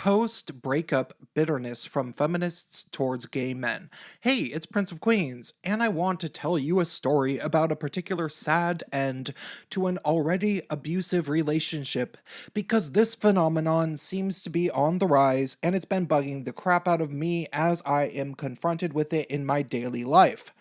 post-breakup bitterness from feminists towards gay men. Hey, it's Prince of Queens, and I want to tell you a story about a particular sad end to an already abusive relationship, because this phenomenon seems to be on the rise, and it's been bugging the crap out of me as I am confronted with it in my daily life.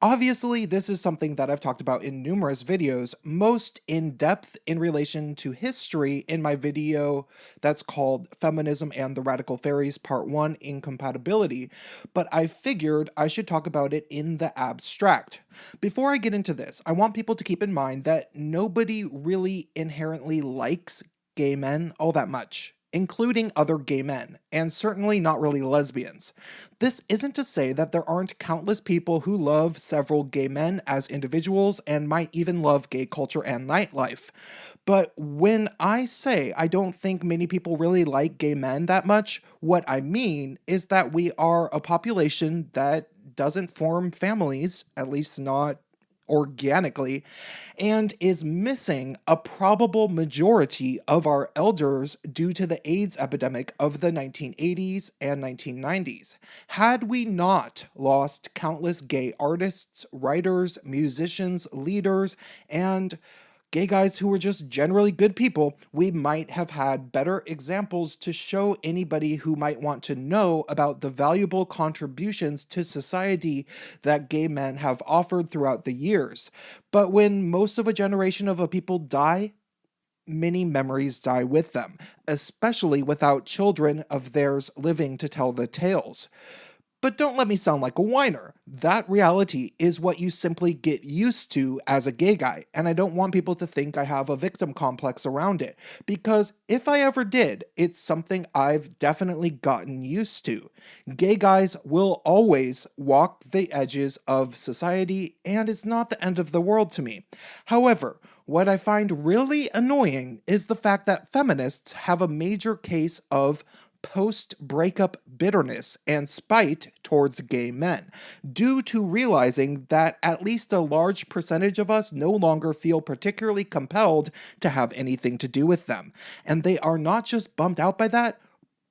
Obviously, this is something that I've talked about in numerous videos, most in depth in relation to history in my video that's called Feminism and the Radical Fairies Part 1 Incompatibility, but I figured I should talk about it in the abstract. Before I get into this, I want people to keep in mind that nobody really inherently likes gay men all that much, including other gay men, and certainly not really lesbians. This isn't to say that there aren't countless people who love several gay men as individuals and might even love gay culture and nightlife. But when I say I don't think many people really like gay men that much, what I mean is that we are a population that doesn't form families, at least not organically, and is missing a probable majority of our elders due to the AIDS epidemic of the 1980s and 1990s. Had we not lost countless gay artists, writers, musicians, leaders, and gay guys who were just generally good people, we might have had better examples to show anybody who might want to know about the valuable contributions to society that gay men have offered throughout the years. But when most of a generation of a people die, many memories die with them, especially without children of theirs living to tell the tales. But don't let me sound like a whiner. That reality is what you simply get used to as a gay guy, and I don't want people to think I have a victim complex around it, because if I ever did, it's something I've definitely gotten used to. Gay guys will always walk the edges of society, and it's not the end of the world to me. However, what I find really annoying is the fact that feminists have a major case of post-breakup bitterness and spite towards gay men, due to realizing that at least a large percentage of us no longer feel particularly compelled to have anything to do with them. And they are not just bummed out by that,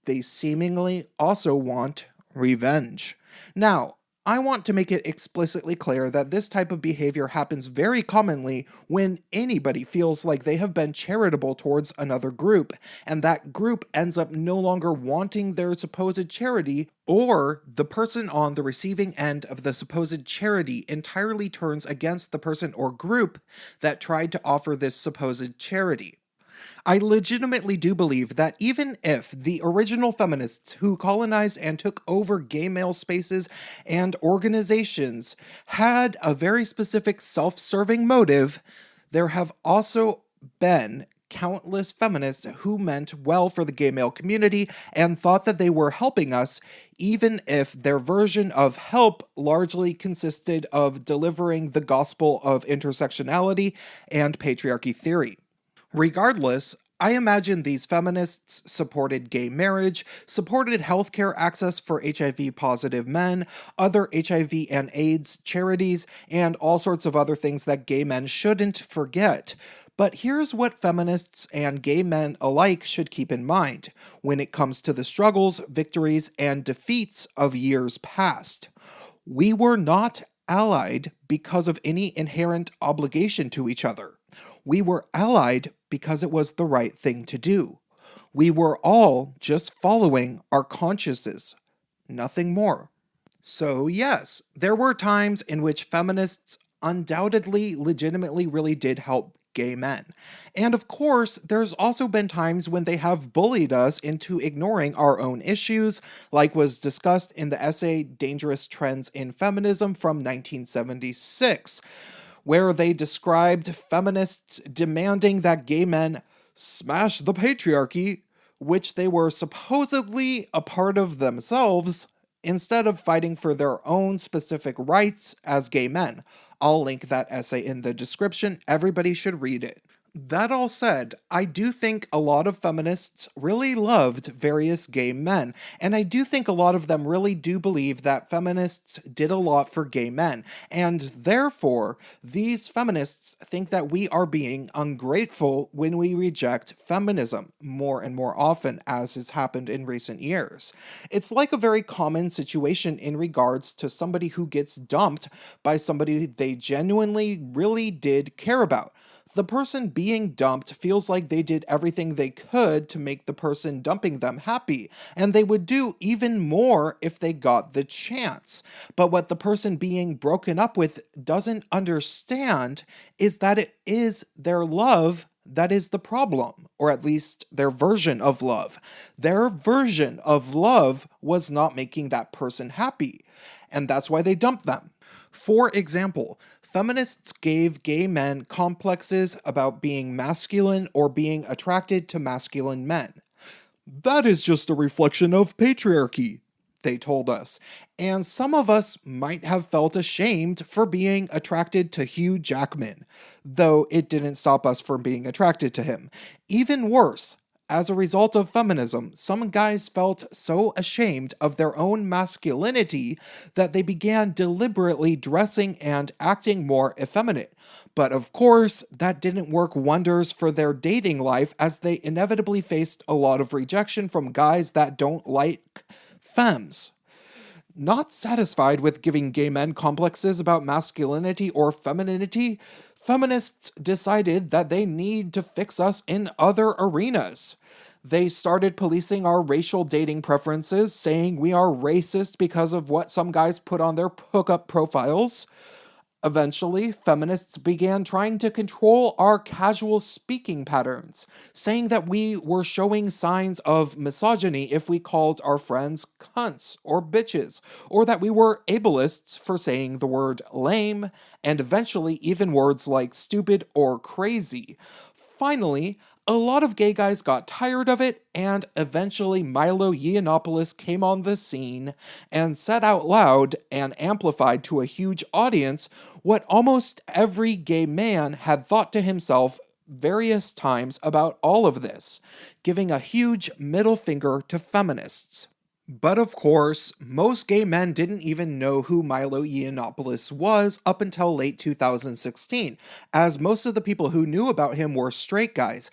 they seemingly also want revenge. Now, I want to make it explicitly clear that this type of behavior happens very commonly when anybody feels like they have been charitable towards another group, and that group ends up no longer wanting their supposed charity, or the person on the receiving end of the supposed charity entirely turns against the person or group that tried to offer this supposed charity. I legitimately do believe that even if the original feminists who colonized and took over gay male spaces and organizations had a very specific self-serving motive, there have also been countless feminists who meant well for the gay male community and thought that they were helping us, even if their version of help largely consisted of delivering the gospel of intersectionality and patriarchy theory. Regardless, I imagine these feminists supported gay marriage, supported healthcare access for HIV-positive men, other HIV and AIDS charities, and all sorts of other things that gay men shouldn't forget. But here's what feminists and gay men alike should keep in mind when it comes to the struggles, victories, and defeats of years past. We were not allied because of any inherent obligation to each other. We were allied because it was the right thing to do. We were all just following our consciences, nothing more. So yes, there were times in which feminists undoubtedly legitimately really did help gay men. And of course, there's also been times when they have bullied us into ignoring our own issues, like was discussed in the essay Dangerous Trends in Feminism from 1976, where they described feminists demanding that gay men smash the patriarchy, which they were supposedly a part of themselves, instead of fighting for their own specific rights as gay men. I'll link that essay in the description. Everybody should read it. That all said, I do think a lot of feminists really loved various gay men, and I do think a lot of them really do believe that feminists did a lot for gay men, and therefore, these feminists think that we are being ungrateful when we reject feminism more and more often, as has happened in recent years. It's like a very common situation in regards to somebody who gets dumped by somebody they genuinely really did care about. The person being dumped feels like they did everything they could to make the person dumping them happy, and they would do even more if they got the chance. But what the person being broken up with doesn't understand is that it is their love that is the problem, or at least their version of love. Their version of love was not making that person happy, and that's why they dumped them. For example, feminists gave gay men complexes about being masculine or being attracted to masculine men. That is just a reflection of patriarchy, they told us. And some of us might have felt ashamed for being attracted to Hugh Jackman, though it didn't stop us from being attracted to him. Even worse, as a result of feminism, some guys felt so ashamed of their own masculinity that they began deliberately dressing and acting more effeminate. But of course, that didn't work wonders for their dating life as they inevitably faced a lot of rejection from guys that don't like femmes. Not satisfied with giving gay men complexes about masculinity or femininity, feminists decided that they need to fix us in other arenas. They started policing our racial dating preferences, saying we are racist because of what some guys put on their hookup profiles. Eventually, feminists began trying to control our casual speaking patterns, saying that we were showing signs of misogyny if we called our friends cunts or bitches, or that we were ableists for saying the word lame, and eventually even words like stupid or crazy. Finally, a lot of gay guys got tired of it, and eventually Milo Yiannopoulos came on the scene and said out loud and amplified to a huge audience what almost every gay man had thought to himself various times about all of this, giving a huge middle finger to feminists. But of course, most gay men didn't even know who Milo Yiannopoulos was up until late 2016, as most of the people who knew about him were straight guys,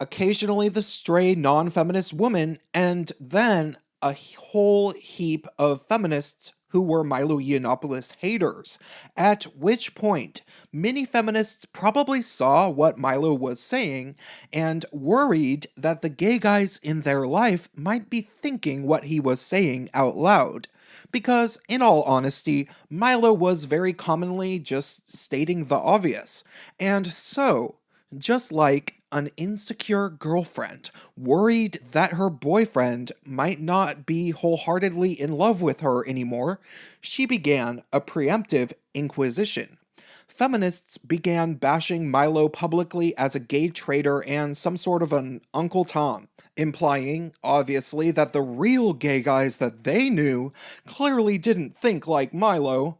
occasionally the stray non-feminist woman, and then a whole heap of feminists who were Milo Yiannopoulos haters. At which point, many feminists probably saw what Milo was saying and worried that the gay guys in their life might be thinking what he was saying out loud. Because, in all honesty, Milo was very commonly just stating the obvious. And so, just like an insecure girlfriend worried that her boyfriend might not be wholeheartedly in love with her anymore, she began a preemptive inquisition. Feminists began bashing Milo publicly as a gay traitor and some sort of an Uncle Tom, implying, obviously, that the real gay guys that they knew clearly didn't think like Milo.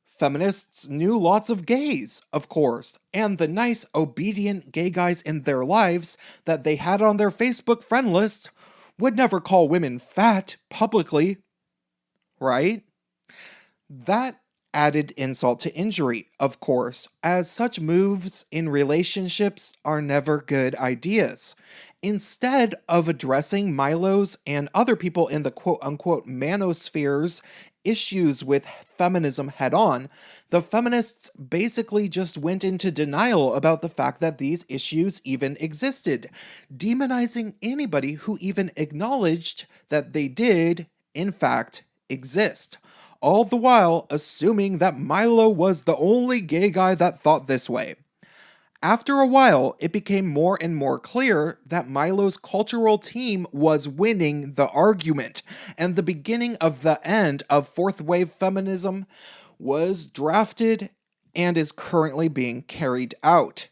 Feminists knew lots of gays, of course, and the nice, obedient gay guys in their lives that they had on their Facebook friend list would never call women fat publicly, right? That added insult to injury, of course, as such moves in relationships are never good ideas. Instead of addressing Milo's and other people in the quote unquote manosphere's issues with feminism head on, the feminists basically just went into denial about the fact that these issues even existed, demonizing anybody who even acknowledged that they did, in fact, exist. All the while assuming that Milo was the only gay guy that thought this way. After a while, it became more and more clear that Milo's cultural team was winning the argument, and the beginning of the end of fourth wave feminism was drafted and is currently being carried out.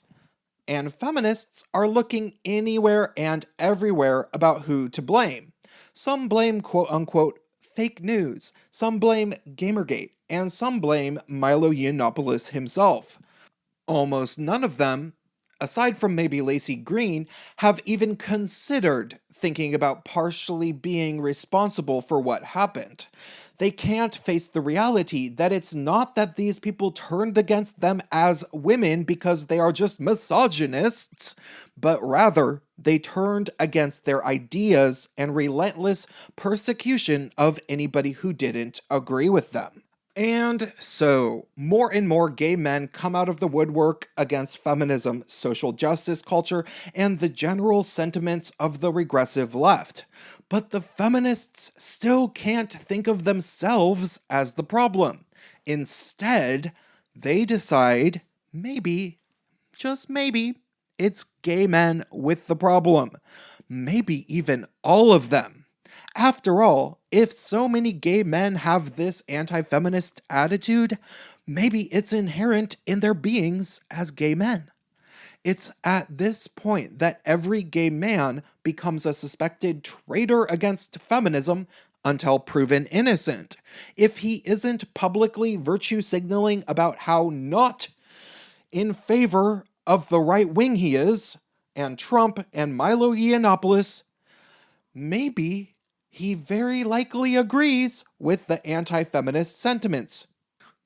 And feminists are looking anywhere and everywhere about who to blame. Some blame quote unquote fake news, some blame Gamergate, and some blame Milo Yiannopoulos himself. Almost none of them aside from maybe Lacey Green, have even considered thinking about partially being responsible for what happened. They can't face the reality that it's not that these people turned against them as women because they are just misogynists, but rather they turned against their ideas and relentless persecution of anybody who didn't agree with them. And so, more and more gay men come out of the woodwork against feminism, social justice culture, and the general sentiments of the regressive left. But the feminists still can't think of themselves as the problem. Instead, they decide maybe, just maybe, it's gay men with the problem. Maybe even all of them. After all, if so many gay men have this anti-feminist attitude, maybe it's inherent in their beings as gay men. It's at this point that every gay man becomes a suspected traitor against feminism until proven innocent. If he isn't publicly virtue signaling about how not in favor of the right wing he is, and Trump and Milo Yiannopoulos, maybe he very likely agrees with the anti-feminist sentiments.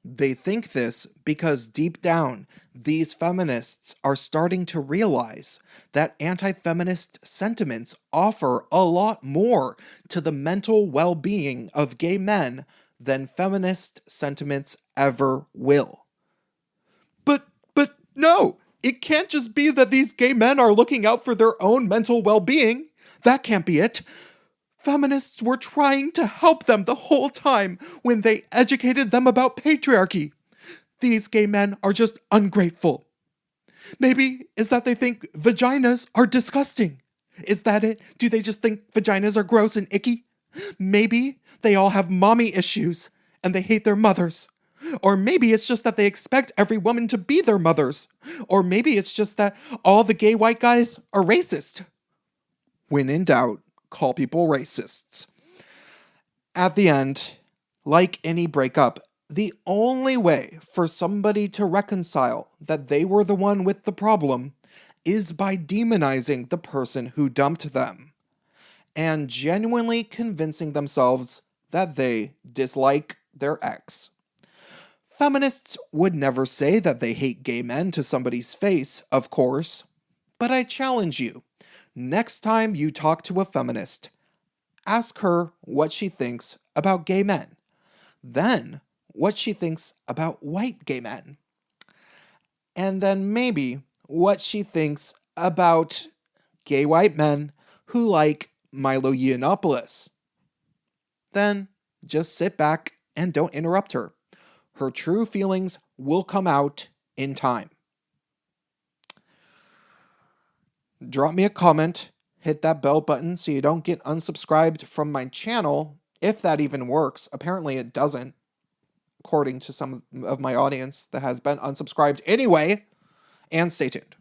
They think this because deep down, these feminists are starting to realize that anti-feminist sentiments offer a lot more to the mental well-being of gay men than feminist sentiments ever will. But no, it can't just be that these gay men are looking out for their own mental well-being. That can't be it. Feminists were trying to help them the whole time when they educated them about patriarchy. These gay men are just ungrateful. Maybe is that they think vaginas are disgusting. Is that it? Do they just think vaginas are gross and icky? Maybe they all have mommy issues and they hate their mothers. Or maybe it's just that they expect every woman to be their mothers. Or maybe it's just that all the gay white guys are racist. When in doubt, call people racists. At the end, like any breakup, the only way for somebody to reconcile that they were the one with the problem is by demonizing the person who dumped them and genuinely convincing themselves that they dislike their ex. Feminists would never say that they hate gay men to somebody's face, of course, but I challenge you. Next time you talk to a feminist, ask her what she thinks about gay men. Then, what she thinks about white gay men. And then maybe what she thinks about gay white men who like Milo Yiannopoulos. Then, just sit back and don't interrupt her. Her true feelings will come out in time. Drop me a comment, hit that bell button so you don't get unsubscribed from my channel, if that even works. Apparently it doesn't, according to some of my audience that has been unsubscribed anyway. And stay tuned.